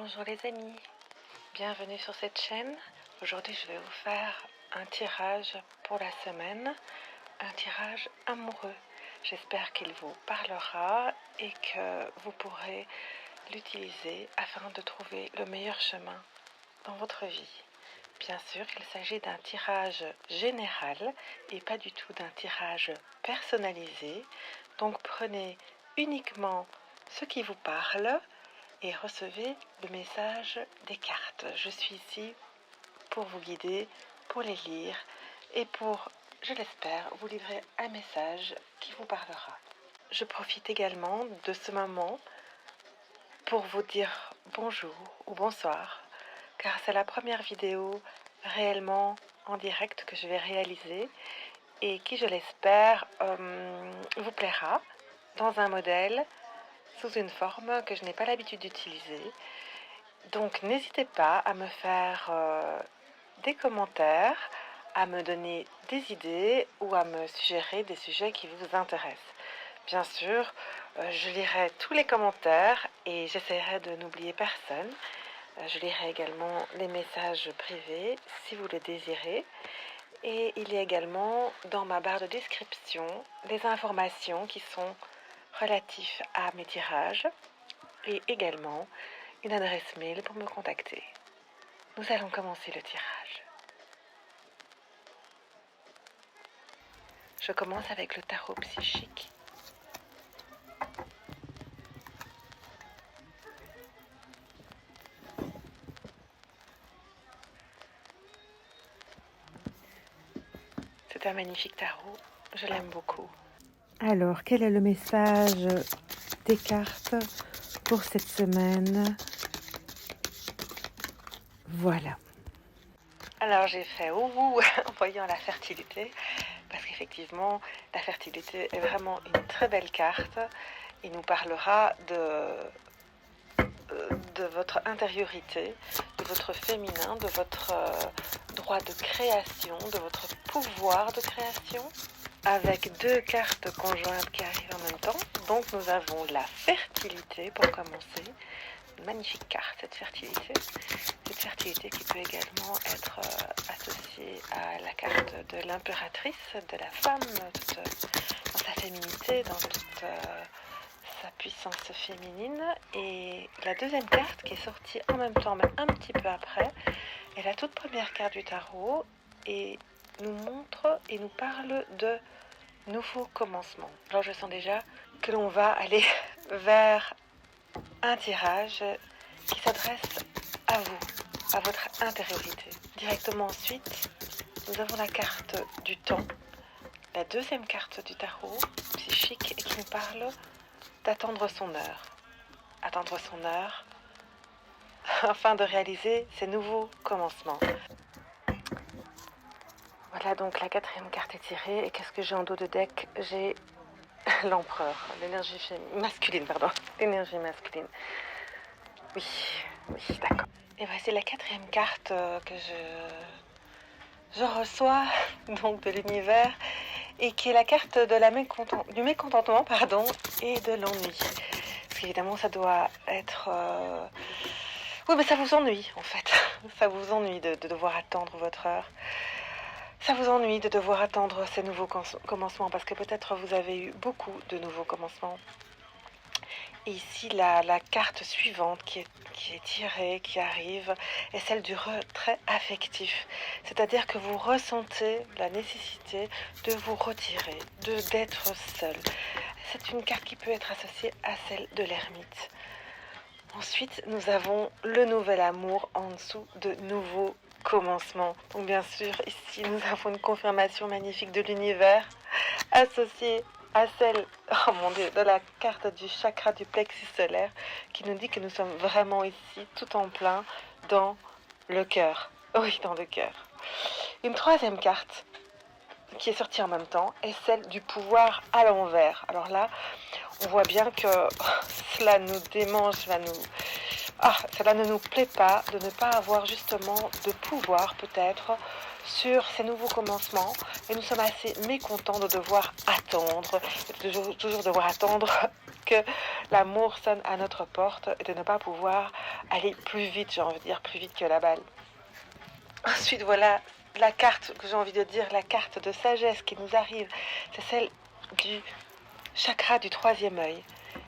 Bonjour les amis, bienvenue sur cette chaîne. Aujourd'hui je vais vous faire un tirage pour la semaine, un tirage amoureux. J'espère qu'il vous parlera et que vous pourrez l'utiliser afin de trouver le meilleur chemin dans votre vie. Bien sûr, il s'agit d'un tirage général et pas du tout d'un tirage personnalisé. Donc prenez uniquement ce qui vous parle et recevez le message des cartes. Je suis ici pour vous guider, pour les lire et pour, je l'espère, vous livrer un message qui vous parlera. Je profite également de ce moment pour vous dire bonjour ou bonsoir, car c'est la première vidéo réellement en direct que je vais réaliser et qui, je l'espère, vous plaira dans un modèle sous une forme que je n'ai pas l'habitude d'utiliser. Donc n'hésitez pas à me faire des commentaires, à me donner des idées ou à me suggérer des sujets qui vous intéressent. Bien sûr, je lirai tous les commentaires et j'essaierai de n'oublier personne. Je lirai également les messages privés si vous le désirez. Et il y a également dans ma barre de description des informations qui sont relatives à mes tirages et également une adresse mail pour me contacter. Nous allons commencer le tirage. Je commence avec le tarot psychique. C'est un magnifique tarot, je l'aime beaucoup. Alors, quel est le message des cartes pour cette semaine? Voilà. Alors j'ai fait ouh en voyant la fertilité, parce qu'effectivement la fertilité est vraiment une très belle carte et nous parlera de votre intériorité, de votre féminin, de votre droit de création, de votre pouvoir de création, avec deux cartes conjointes qui arrivent en même temps. Donc nous avons la fertilité pour commencer. Une magnifique carte, cette fertilité. Cette fertilité qui peut également être associée à la carte de l'impératrice, de la femme, dans sa féminité, dans toute sa puissance féminine. Et la deuxième carte qui est sortie en même temps, mais un petit peu après, est la toute première carte du tarot et nous montre et nous parle de nouveaux commencements. Alors je sens déjà que l'on va aller vers un tirage qui s'adresse à vous, à votre intériorité. Directement ensuite, nous avons la carte du temps, la deuxième carte du tarot psychique et qui nous parle d'attendre son heure. Attendre son heure afin de réaliser ces nouveaux commencements. Voilà donc la quatrième carte est tirée et qu'est-ce que j'ai en dos de deck? J'ai l'empereur, l'énergie masculine, pardon, l'énergie masculine. Oui, d'accord. Et voici la quatrième carte que je reçois donc de l'univers et qui est la carte de du mécontentement et de l'ennui. Parce qu'évidemment ça doit être... Oui, mais ça vous ennuie en fait. Ça vous ennuie de devoir attendre votre heure. Ça vous ennuie de devoir attendre ces nouveaux commencements parce que peut-être vous avez eu beaucoup de nouveaux commencements. Et ici, la carte suivante qui est tirée, qui arrive, est celle du retrait affectif. C'est-à-dire que vous ressentez la nécessité de vous retirer, d'être seul. C'est une carte qui peut être associée à celle de l'ermite. Ensuite, nous avons le nouvel amour en dessous de nouveaux commencements. Donc bien sûr, ici, nous avons une confirmation magnifique de l'univers associée à celle, oh mon Dieu, de la carte du chakra du plexus solaire qui nous dit que nous sommes vraiment ici, tout en plein, dans le cœur. Oui, dans le cœur. Une troisième carte qui est sortie en même temps est celle du pouvoir à l'envers. Alors là, on voit bien que cela nous démange, cela ne nous plaît pas de ne pas avoir justement de pouvoir peut-être sur ces nouveaux commencements et nous sommes assez mécontents de devoir attendre, de toujours devoir attendre lorsque l'amour sonne à notre porte et de ne pas pouvoir aller plus vite, j'ai envie de dire plus vite que la balle. Ensuite, voilà la carte que j'ai envie de dire, la carte de sagesse qui nous arrive. C'est celle du chakra du troisième œil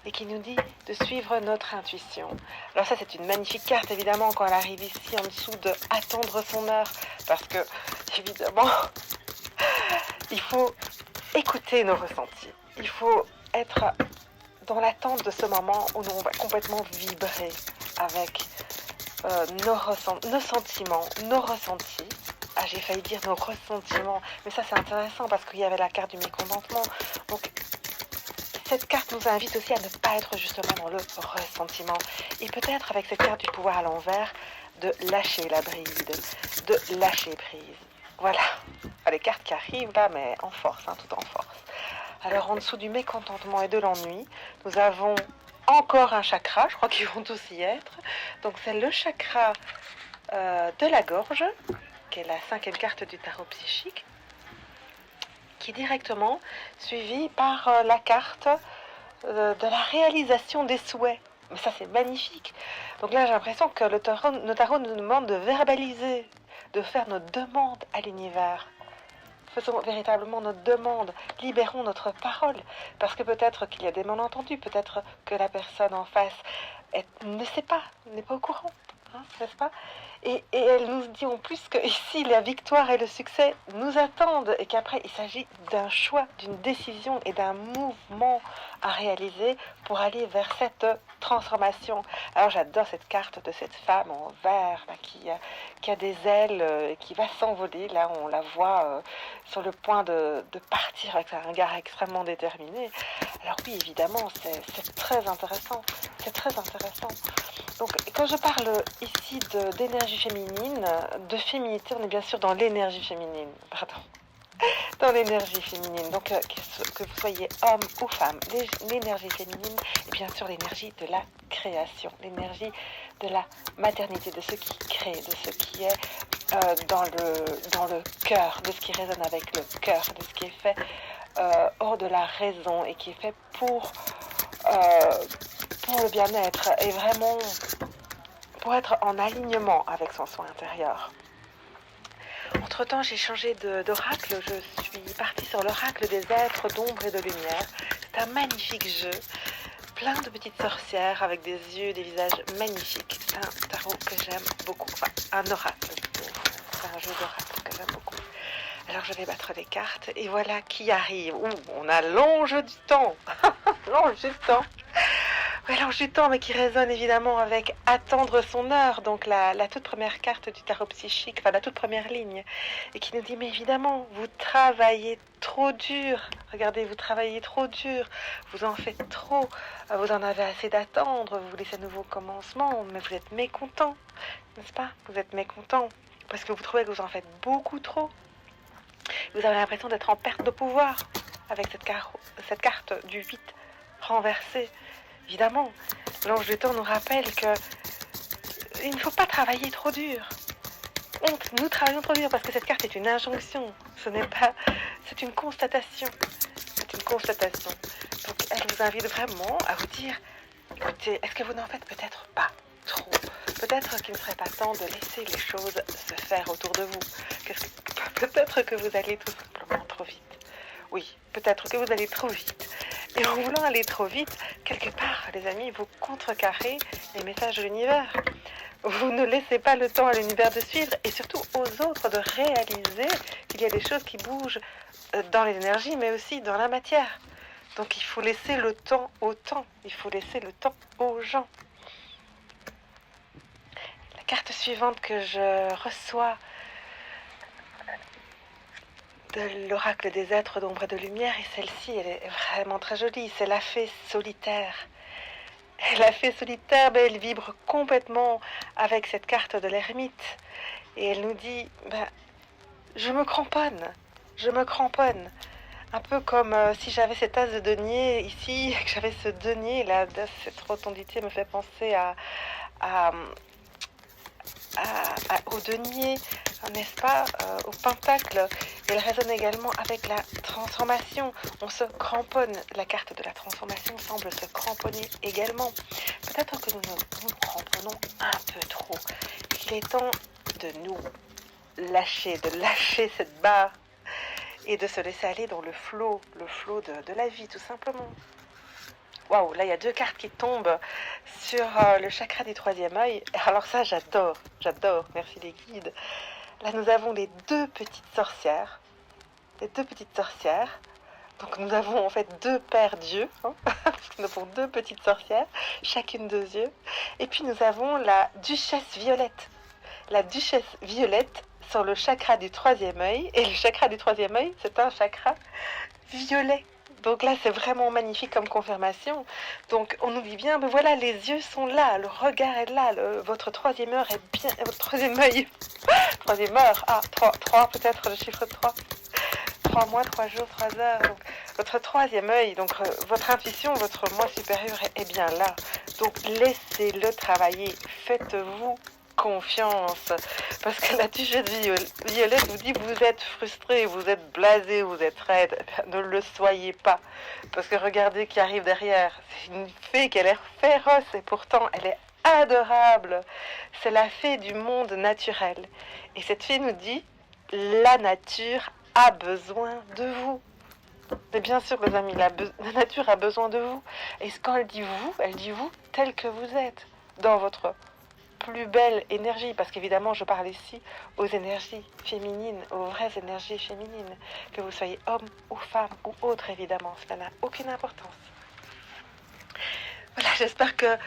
et qui nous dit de suivre notre intuition. Alors ça, c'est une magnifique carte, évidemment, quand elle arrive ici en dessous, de attendre son heure, parce que, évidemment, il faut écouter nos ressentis. Il faut être dans l'attente de ce moment où on va complètement vibrer avec nos sentiments, nos ressentis. Ah, j'ai failli dire nos ressentiments, mais ça c'est intéressant parce qu'il y avait la carte du mécontentement. Donc cette carte nous invite aussi à ne pas être justement dans le ressentiment. Et peut-être avec cette carte du pouvoir à l'envers, de lâcher la bride, de lâcher prise. Voilà, les cartes qui arrivent là, mais en force, tout en force. Alors en dessous du mécontentement et de l'ennui, nous avons encore un chakra, je crois qu'ils vont tous y être. Donc c'est le chakra de la gorge, qui est la 5e carte du tarot psychique, qui est directement suivie par la carte de la réalisation des souhaits. Mais ça c'est magnifique. Donc là j'ai l'impression que le tarot nous demande de verbaliser, de faire nos demandes à l'univers. Faisons véritablement notre demande, libérons notre parole, parce que peut-être qu'il y a des malentendus, peut-être que la personne en face ne sait pas, n'est pas au courant, n'est-ce pas ? Et elle nous dit en plus que ici la victoire et le succès nous attendent et qu'après il s'agit d'un choix, d'une décision et d'un mouvement à réaliser pour aller vers cette transformation. Alors j'adore cette carte de cette femme en vert là, qui a des ailes et qui va s'envoler. Là on la voit sur le point de partir avec un regard extrêmement déterminé. Alors oui, évidemment, c'est très intéressant. C'est très intéressant. Donc, quand je parle ici d'énergie féminine, de féminité, on est bien sûr dans l'énergie féminine. Pardon. Dans l'énergie féminine. Donc, que vous soyez homme ou femme, l'énergie féminine est bien sûr l'énergie de la création, l'énergie de la maternité, de ce qui crée, de ce qui est dans le cœur, de ce qui résonne avec le cœur, de ce qui est fait hors de la raison et qui est fait pour le bien-être et vraiment pour être en alignement avec son soi intérieur. Entre-temps, j'ai changé d'oracle. Je suis partie sur l'oracle des êtres d'ombre et de lumière. C'est un magnifique jeu, plein de petites sorcières avec des yeux, des visages magnifiques. C'est un tarot que j'aime beaucoup. Enfin, un oracle. C'est un jeu d'oracle que j'aime beaucoup. Alors, je vais battre les cartes et voilà qui arrive. Ouh, on a l'ange du temps. L'ange du temps. Oui, l'ange du temps, mais qui résonne évidemment avec attendre son heure, donc la toute première carte du tarot psychique, enfin la toute première ligne, et qui nous dit, mais évidemment, vous travaillez trop dur, regardez, vous travaillez trop dur, vous en faites trop, vous en avez assez d'attendre, vous laissez un nouveau commencement, mais vous êtes mécontent, n'est-ce pas ? Vous êtes mécontent, parce que vous trouvez que vous en faites beaucoup trop. Vous avez l'impression d'être en perte de pouvoir avec cette carte du 8 renversée. Évidemment, l'ange du temps nous rappelle qu'il ne faut pas travailler trop dur. Nous travaillons trop dur parce que cette carte est une injonction. C'est une constatation. C'est une constatation. Donc, elle vous invite vraiment à vous dire, écoutez, est-ce que vous n'en faites peut-être pas trop ? Peut-être qu'il ne serait pas temps de laisser les choses se faire autour de vous. Peut-être que vous allez tout simplement trop vite. Oui, peut-être que vous allez trop vite. Et en voulant aller trop vite, quelque part, les amis, vous contrecarrez les messages de l'univers. Vous ne laissez pas le temps à l'univers de suivre et surtout aux autres de réaliser qu'il y a des choses qui bougent dans les énergies, mais aussi dans la matière. Donc il faut laisser le temps au temps. Il faut laisser le temps aux gens. La carte suivante que je reçois de l'oracle des êtres d'ombre et de lumière, et celle-ci, elle est vraiment très jolie, c'est la fée solitaire. Et la fée solitaire, elle vibre complètement avec cette carte de l'ermite, et elle nous dit, je me cramponne, un peu comme si j'avais cet as de denier ici, que j'avais ce denier là, cette rotondité me fait penser au denier, n'est-ce pas, au pentacle. Il résonne également avec la transformation. On se cramponne. La carte de la transformation semble se cramponner également. Peut-être que nous cramponnons un peu trop. Il est temps de nous lâcher, cette barre et de se laisser aller dans le flot de la vie, tout simplement. Waouh, là il y a 2 cartes qui tombent sur le chakra du 3e œil. Alors ça, j'adore. Merci les guides. Là, nous avons les 2 petites sorcières. Donc nous avons en fait 2 paires d'yeux, parce que nous avons 2 petites sorcières, chacune 2 yeux. Et puis nous avons la duchesse violette. La duchesse violette sur le chakra du 3e œil. Et le chakra du 3e œil, c'est un chakra violet. Donc là, c'est vraiment magnifique comme confirmation. Donc on nous dit bien, mais voilà, les yeux sont là, le regard est là, votre 3e œil est bien, votre 3e œil, 3e heure, 3 peut-être, le chiffre 3. 3 mois, 3 jours, 3 heures. Donc, votre 3e œil, donc votre intuition, votre moi supérieur est bien là. Donc laissez-le travailler. Faites-vous confiance. Parce que la duchesse violette vous dit vous êtes frustré, vous êtes blasé, vous êtes raide. Ne le soyez pas. Parce que regardez qui arrive derrière. C'est une fée qui a l'air féroce et pourtant elle est adorable. C'est la fée du monde naturel. Et cette fée nous dit la nature a besoin de vous. Mais bien sûr, les amis, la nature a besoin de vous. Et quand elle dit vous tel que vous êtes, dans votre plus belle énergie. Parce qu'évidemment, je parle ici aux énergies féminines, aux vraies énergies féminines. Que vous soyez homme ou femme ou autre, évidemment, cela n'a aucune importance. Voilà, j'espère que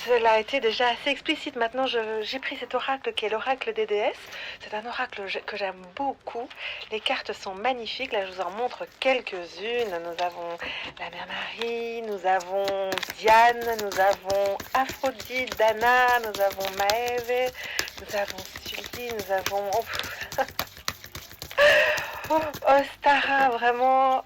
cela a été déjà assez explicite. Maintenant, j'ai pris cet oracle qui est l'oracle des déesses. C'est un oracle que j'aime beaucoup. Les cartes sont magnifiques. Là, je vous en montre quelques-unes. Nous avons la Mère Marie, nous avons Diane, nous avons Aphrodite, Dana, nous avons Maëve, nous avons Sully, nous avons... Ostara, vraiment,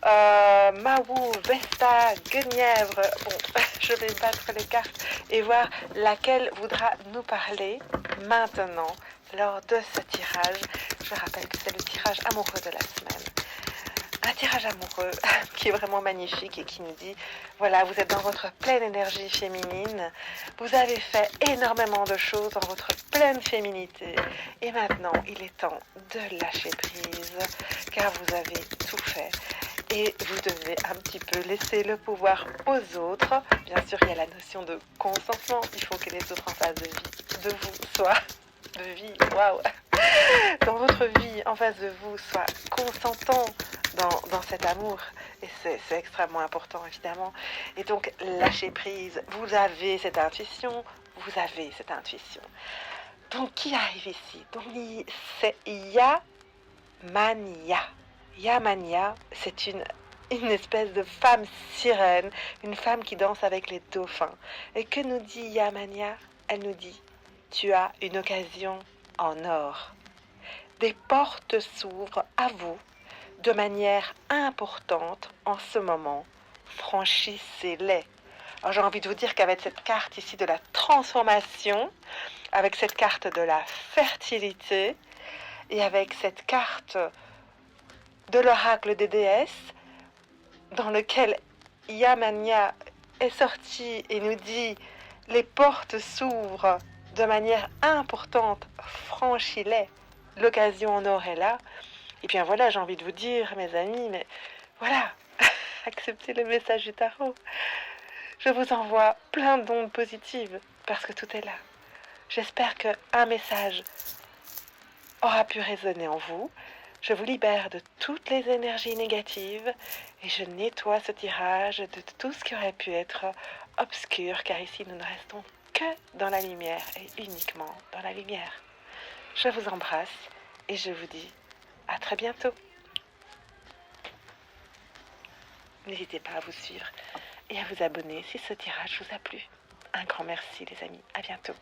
Maou, Vesta, Guenièvre. Bon, je vais battre les cartes et voir laquelle voudra nous parler maintenant lors de ce tirage. Je rappelle que c'est le tirage amoureux de la semaine. Un tirage amoureux qui est vraiment magnifique et qui nous dit, voilà, vous êtes dans votre pleine énergie féminine, vous avez fait énormément de choses dans votre pleine féminité et maintenant il est temps de lâcher prise car vous avez tout fait et vous devez un petit peu laisser le pouvoir aux autres. Bien sûr, il y a la notion de consentement, il faut que les autres en face de vous soient de vie, waouh, dans votre vie en face de vous soient consentants dans cet amour. Et c'est extrêmement important, évidemment. Et donc, lâchez prise. Vous avez cette intuition. Donc, qui arrive ici? Donc, c'est Yamania. Yamania, c'est une espèce de femme sirène, une femme qui danse avec les dauphins. Et que nous dit Yamania? Elle nous dit, tu as une occasion en or. Des portes s'ouvrent à vous de manière importante en ce moment. Franchissez-les. Alors, j'ai envie de vous dire qu'avec cette carte ici de la transformation, avec cette carte de la fertilité et avec cette carte de l'oracle des déesses, dans lequel Yamania est sorti et nous dit les portes s'ouvrent de manière importante, franchis-les, l'occasion en or est là. Et bien voilà, j'ai envie de vous dire, mes amis, mais voilà, acceptez le message du tarot. Je vous envoie plein d'ondes positives parce que tout est là. J'espère qu'un message aura pu résonner en vous. Je vous libère de toutes les énergies négatives et je nettoie ce tirage de tout ce qui aurait pu être obscur, car ici nous ne restons que dans la lumière et uniquement dans la lumière. Je vous embrasse et je vous dis à très bientôt. N'hésitez pas à vous suivre et à vous abonner si ce tirage vous a plu. Un grand merci les amis, à bientôt.